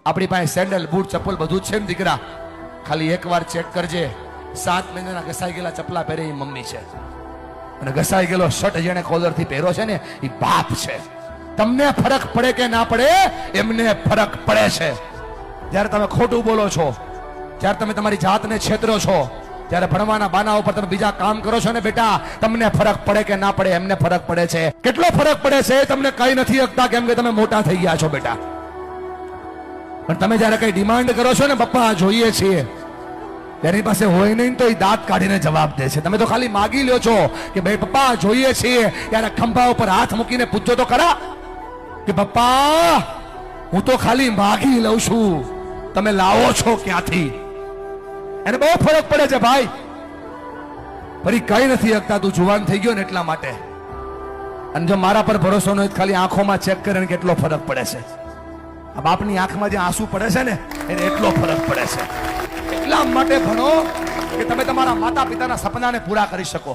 આપણી પાસે sandal boot ચપ્પલ બધું જ છે ને દીકરા, ખાલી એકવાર ચેક કરજે 7 મહિનાના ઘસાઈ ગયેલા ચપલા પહેરે એ મમ્મી છે, અને ઘસાઈ ગયેલો શર્ટ જેને કોલરથી પહેરો છે ને એ બાપ છે. તમને ફરક પડે કે ના પડે, એમને ફરક પડે છે. જ્યારે તમે ખોટું બોલો છો, જ્યારે તમે તમારી જાતને છેતરો છો, જ્યારે ભણવાના બાના ઉપર તમે બીજા કામ કરો છો ને બેટા, તમને ફરક પડે કે ના પડે, એમને ફરક પડે છે. કેટલો ફરક પડે છે તમને કઈ નથી શકતા, કેમ કે તમે મોટા થઈ ગયા છો બેટા. પણ તમે જ્યારે કઈ ડિમાન્ડ કરો છો ને, પપ્પા જોઈએ છીએ, એની પાસે હોય નહીં તો એ દાંત કાઢીને જવાબ દે છે. તમે તો ખાલી માગી લ્યો છો કે ભાઈ પપ્પા જોઈએ છીએ, ત્યારે ખંભા ઉપર હાથ મૂકીને પૂછજો તો ખરા કે પપ્પા હું તો ખાલી માગી લઉં છું, તમે લાવો છો ક્યાંથી? એને બહુ ફરક પડે છે ભાઈ. ફરી કઈ નથી શકતા, તું જુવાન થઈ ગયો ને એટલા માટે. અને જો મારા પર ભરોસો ન હોય, ખાલી આંખોમાં ચેક કરીને કેટલો ફરક પડે છે. આ બાપની આંખમાં જે આંસુ પડે છે ને, એને એટલો ફરક પડે છે. એટલા માટે ભણો કે તમે તમારા માતા પિતાના સપનાને પૂરા કરી શકો.